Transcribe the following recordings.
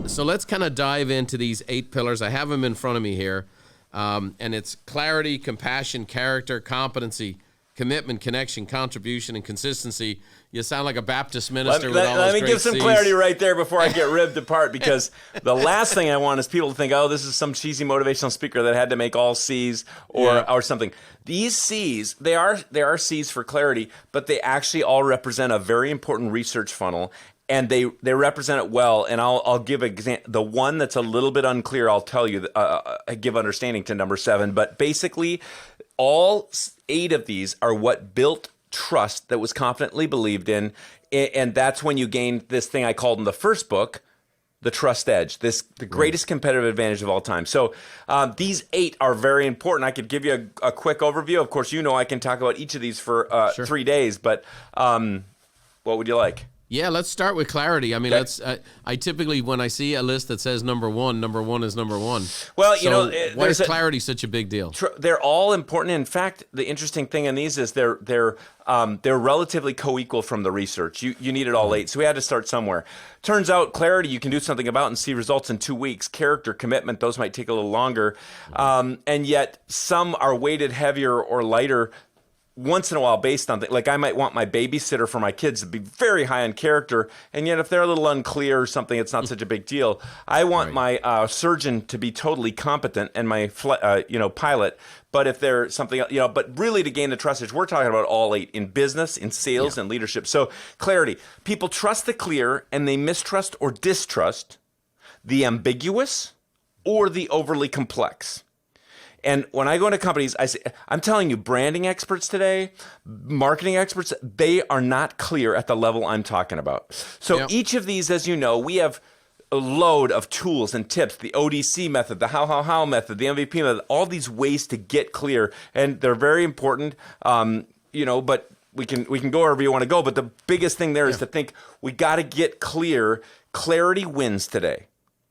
So let's kind of dive into these 8 pillars. I have them in front of me here. And it's clarity, compassion, character, competency, commitment, connection, contribution, and consistency. You sound like a Baptist minister with all those Let me great give some C's. clarity right there before I get ripped apart, because the last thing I want is people to think, oh, this is some cheesy motivational speaker that had to make all C's or something. These C's, they are C's for clarity, but they actually all represent a very important research funnel. And they represent it well, and I'll give the one that's a little bit unclear. I'll tell you, give understanding to number 7. But basically, all 8 of these are what built trust that was confidently believed in, and that's when you gain this thing I called in the first book, the trust edge, the greatest competitive advantage of all time. So these 8 are very important. I could give you a quick overview. Of course, I can talk about each of these for 3 days, but what would you like? Yeah, let's start with clarity. I mean, I typically, when I see a list that says number one is number one. Well, why is clarity such a big deal? They're all important. In fact, the interesting thing in these is they're relatively co-equal from the research. You needed all 8, so we had to start somewhere. Turns out clarity you can do something about and see results in 2 weeks. Character, commitment, those might take a little longer. And yet some are weighted heavier or lighter once in a while based on like I might want my babysitter for my kids to be very high on character, and yet if they're a little unclear or something, it's not such a big deal. I want my surgeon to be totally competent and my pilot, but if they're something but really to gain the trust, we're talking about all 8 in business, in sales, and leadership. So clarity, people trust the clear and they mistrust or distrust the ambiguous or the overly complex. And when I go into companies, I'm telling you, branding experts today, marketing experts, they are not clear at the level I'm talking about. So each of these, as you know, we have a load of tools and tips, the ODC method, the how method, the MVP method, all these ways to get clear. And they're very important, but we can go wherever you want to go. But the biggest thing there is to think we got to get clear. Clarity wins today.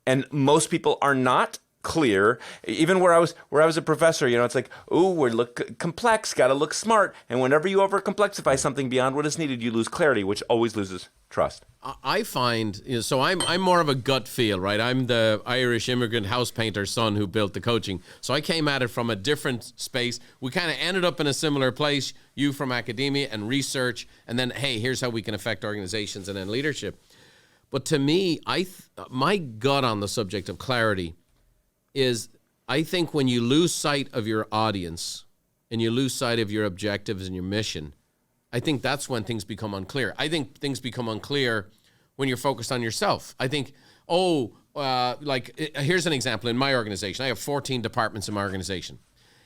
And most people are not clear. Even where I was a professor, it's like, we look complex, got to look smart. And whenever you over complexify something beyond what is needed, you lose clarity, which always loses trust. I find, so I'm more of a gut feel, right? I'm the Irish immigrant house painter's son who built the coaching. So I came at it from a different space. We kind of ended up in a similar place, you from academia and research, and then, hey, here's how we can affect organizations and then leadership. But to me, my gut on the subject of clarity is I think when you lose sight of your audience and you lose sight of your objectives and your mission, I think that's when things become unclear. I think things become unclear when you're focused on yourself. I think, here's an example. In my organization, I have 14 departments in my organization,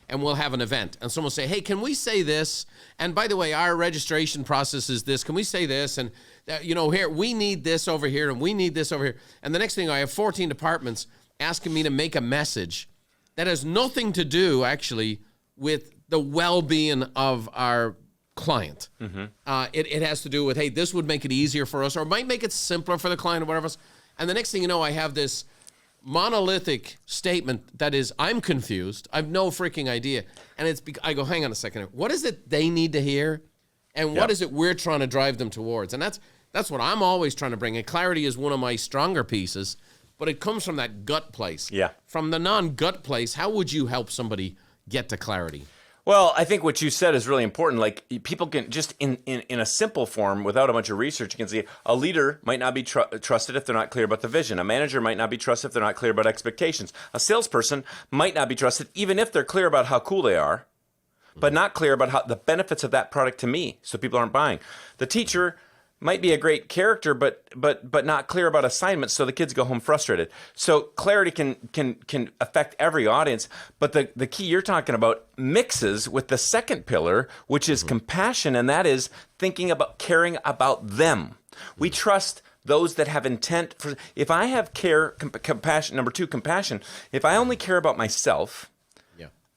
and we'll have an event, and someone will say, hey, can we say this? And by the way, our registration process is this. Can we say this? And, here, we need this over here, and we need this over here. And the next thing, I have 14 departments asking me to make a message that has nothing to do, actually, with the well-being of our client. Mm-hmm. It has to do with, hey, this would make it easier for us, or it might make it simpler for the client, or whatever else. And the next thing you know, I have this monolithic statement that is, I'm confused. I have no freaking idea. And I go, hang on a second. What is it they need to hear? And what is it we're trying to drive them towards? And that's what I'm always trying to bring. And clarity is one of my stronger pieces. But it comes from that gut place. Yeah. From the non-gut place, how would you help somebody get to clarity? Well, I think what you said is really important. Like, people can just in a simple form, without a bunch of research, you can see a leader might not be trusted if they're not clear about the vision. A manager might not be trusted if they're not clear about expectations. A salesperson might not be trusted even if they're clear about how cool they are, but not clear about how the benefits of that product to me, so people aren't buying. The teacher might be a great character, but not clear about assignments, so the kids go home frustrated. So clarity can affect every audience, but the key you're talking about mixes with the second pillar, which is compassion, and that is thinking about caring about them. We trust those that have intent for. If I have care, compassion. Number 2, compassion. If I only care about myself,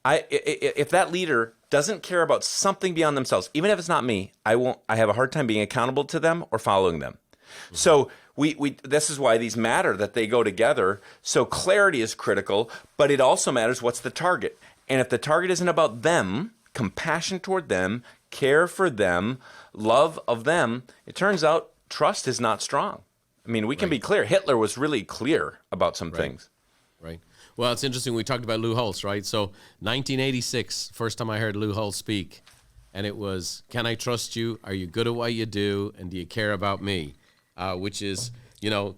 if that leader doesn't care about something beyond themselves, even if it's not me, I have a hard time being accountable to them or following them. Mm-hmm. So this is why these matter, that they go together. So clarity is critical, but it also matters what's the target. And if the target isn't about them, compassion toward them, care for them, love of them, it turns out trust is not strong. I mean, we can be clear. Hitler was really clear about some things. Right. Well, it's interesting. We talked about Lou Holtz, right? So 1986, first time I heard Lou Holtz speak, and it was, "Can I trust you? Are you good at what you do? And do you care about me?" Which is,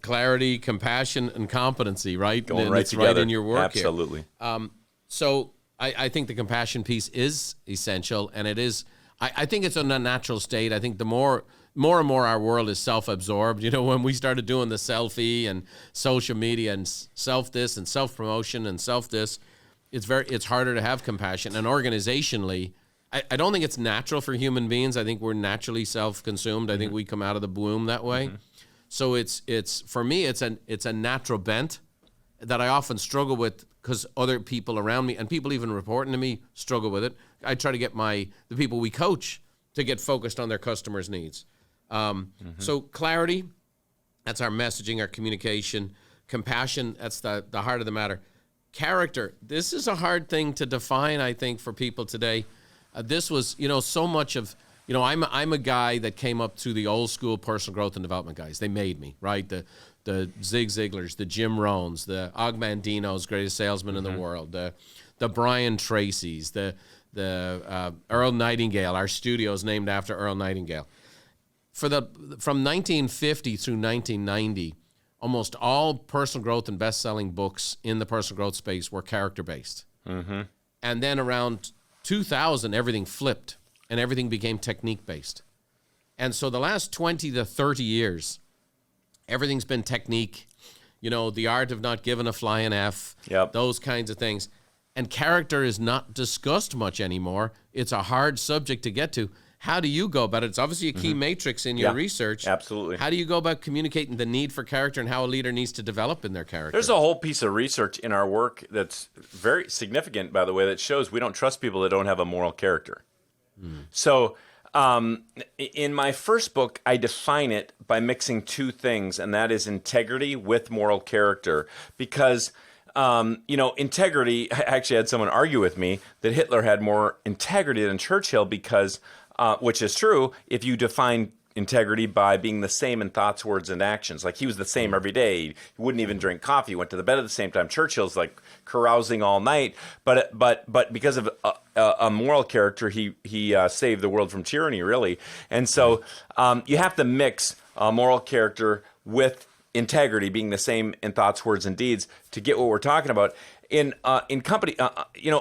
clarity, compassion, and competency, right? Going and right it's together. right in your work Absolutely. here. So I think the compassion piece is essential, and it is. I think it's in a natural state. I think the more and more our world is self-absorbed. When we started doing the selfie and social media and self this and self-promotion and self this, it's harder to have compassion. And organizationally, I don't think it's natural for human beings. I think we're naturally self-consumed. I think we come out of the womb that way. So it's for me, it's a natural bent that I often struggle with because other people around me and people even reporting to me struggle with it. I try to get the people we coach to get focused on their customers' needs. So clarity, that's our messaging, our communication. Compassion, that's the heart of the matter. Character, this is a hard thing to define, I think, for people today. This was, so much of, I'm a guy that came up through the old school personal growth and development guys. They made me, right? The Zig Ziglars, the Jim Rohns, the Og Mandino's, greatest salesman in the world, the Brian Tracy's, the Earl Nightingale. Our studio is named after Earl Nightingale. From 1950 through 1990, almost all personal growth and best-selling books in the personal growth space were character-based. And then around 2000, everything flipped, and everything became technique-based. And so the last 20 to 30 years, everything's been technique, the art of not giving a flying F, those kinds of things. And character is not discussed much anymore. It's a hard subject to get to. How do you go about it? It's obviously a key matrix in your research. Absolutely. How do you go about communicating the need for character and how a leader needs to develop in their character? There's a whole piece of research in our work that's very significant, by the way, that shows we don't trust people that don't have a moral character. So in my first book, I define it by mixing two things, and that is integrity with moral character. Because, integrity, I actually had someone argue with me that Hitler had more integrity than Churchill because, which is true, if you define integrity by being the same in thoughts, words, and actions. Like he was the same every day. He wouldn't even drink coffee. He went to the bed at the same time. Churchill's like carousing all night. But because of a moral character, he saved the world from tyranny, really. And so you have to mix moral character with integrity, being the same in thoughts, words, and deeds, to get what we're talking about. In company,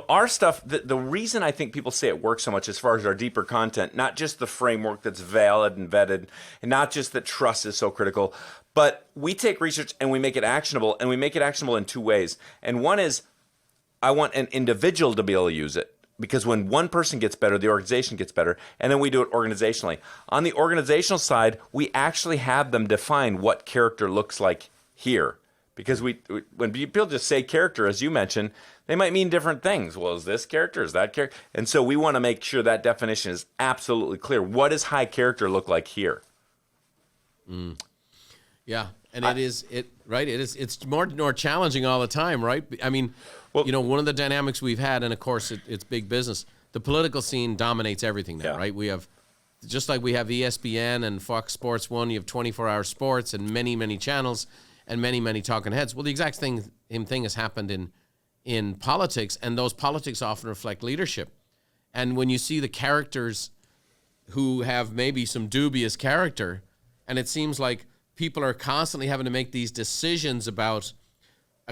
our stuff, the reason I think people say it works so much as far as our deeper content, not just the framework that's valid and vetted, and not just that trust is so critical, but we take research and we make it actionable, and we make it actionable in two ways. And one is, I want an individual to be able to use it, because when one person gets better, the organization gets better, and then we do it organizationally. On the organizational side, we actually have them define what character looks like here. Because when people just say character, as you mentioned, they might mean different things. Well, is this character? Is that character? And so we want to make sure that definition is absolutely clear. What does high character look like here? Yeah, and it's more challenging all the time, right? I mean, one of the dynamics we've had, and of course it's big business, the political scene dominates everything now, right? We have, just like we have ESPN and Fox Sports 1, you have 24-hour sports and many, many channels and many, many talking heads. Well, the exact same thing has happened in politics, and those politics often reflect leadership. And when you see the characters who have maybe some dubious character, and it seems like people are constantly having to make these decisions about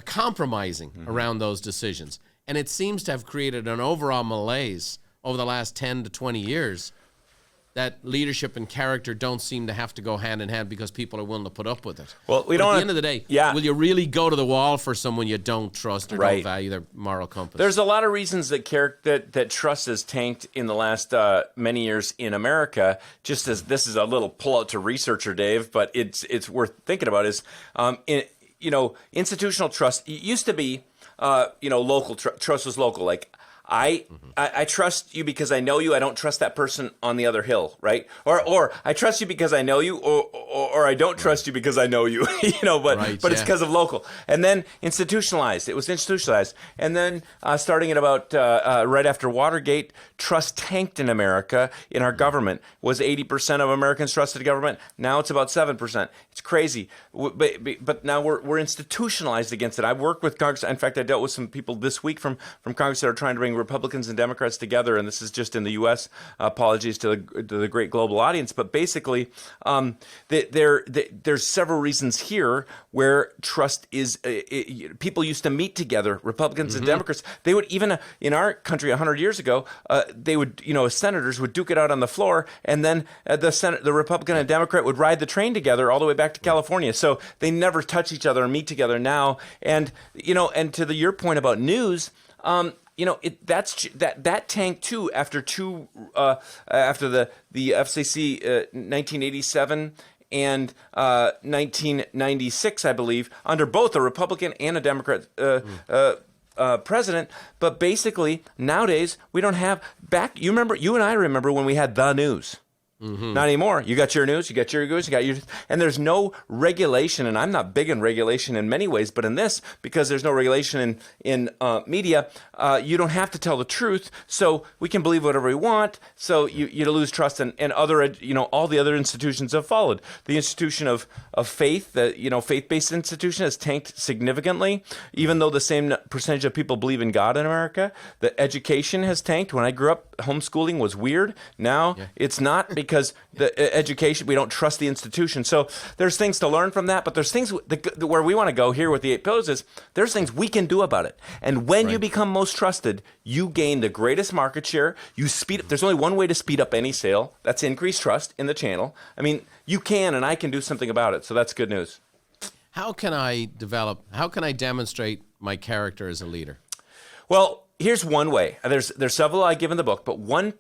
compromising around those decisions. And it seems to have created an overall malaise over the last 10 to 20 years that leadership and character don't seem to have to go hand in hand because people are willing to put up with it. Well, at the end of the day, will you really go to the wall for someone you don't trust or don't value their moral compass? There's a lot of reasons that that trust has tanked in the last many years in America. Just as this is a little pull out to researcher, Dave, but it's worth thinking about. Is institutional trust. It used to be local trust was local. Like I trust you because I know you. I don't trust that person on the other hill, right? Or I trust you because I know you, or or I don't trust you because I know you, but it's because of local. And then institutionalized. It was institutionalized. And then starting at about right after Watergate, trust tanked in America in our government. Was 80% of Americans trusted government? Now it's about 7%. It's crazy. But now we're institutionalized against it. I've worked with Congress. In fact, I dealt with some people this week from Congress that are trying to bring Republicans and Democrats together, and this is just in the U.S. Apologies to the great global audience, but basically, there's several reasons here where trust is. People used to meet together, Republicans and Democrats. They would even in our country 100 years ago, they would, senators would duke it out on the floor, and then the Republican and Democrat would ride the train together all the way back to California. So they never touch each other and meet together now. And and to your point about news. That tanked too after the FCC 1987 and 1996, I believe, under both a Republican and a Democrat president. But basically, nowadays we don't have back. You and I remember when we had the news. Not anymore. You got your news, you got your news, and there's no regulation. And I'm not big in regulation in many ways, but in this, because there's no regulation in media, you don't have to tell the truth. So we can believe whatever we want. So you lose trust, and other, all the other institutions have followed. The institution of faith, the faith-based institution, has tanked significantly. Even though the same percentage of people believe in God in America, the education has tanked. When I grew up, homeschooling was weird. Now it's not, because the education, we don't trust the institution. So there's things to learn from that, but there's things where we want to go here with the 8 pillars is there's things we can do about it. And when you become most trusted, you gain the greatest market share. You speed up. There's only one way to speed up any sale. That's increase trust in the channel. I mean, you can, and I can do something about it. So that's good news. How can I demonstrate my character as a leader? Well, here's one way. There's several I give in the book, but one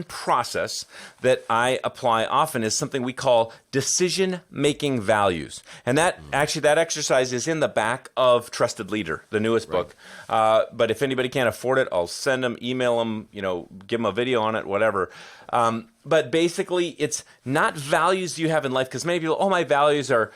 process that I apply often is something we call decision-making values. And that exercise is in the back of Trusted Leader, the newest book. But if anybody can't afford it, I'll send them, email them, give them a video on it, whatever. But basically, it's not values you have in life, because many people, my values are,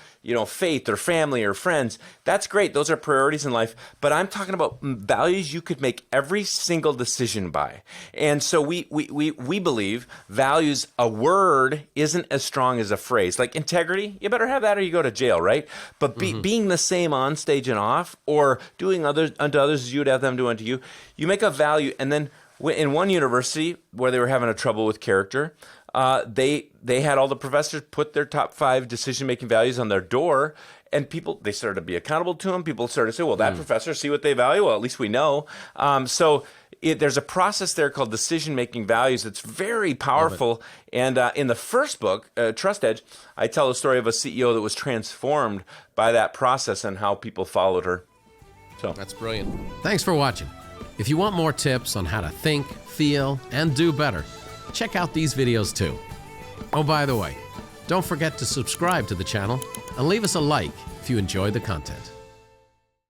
faith or family or friends. That's great. Those are priorities in life. But I'm talking about values you could make every single decision by. And so we believe values, a word isn't as strong as a phrase. Like integrity, you better have that or you go to jail, right? But being the same on stage and off, or doing unto others as you would have them do unto you, you make a value. And then in one university where they were having a trouble with character, they had all the professors put their top 5 decision-making values on their door, and they started to be accountable to them. People started to say, well, that professor, see what they value? Well, at least we know. There's a process there called decision-making values that's very powerful. And in the first book, Trust Edge, I tell a story of a CEO that was transformed by that process and how people followed her. So that's brilliant. Thanks for watching. If you want more tips on how to think, feel, and do better, check out these videos too. Oh, by the way, don't forget to subscribe to the channel and leave us a like if you enjoy the content.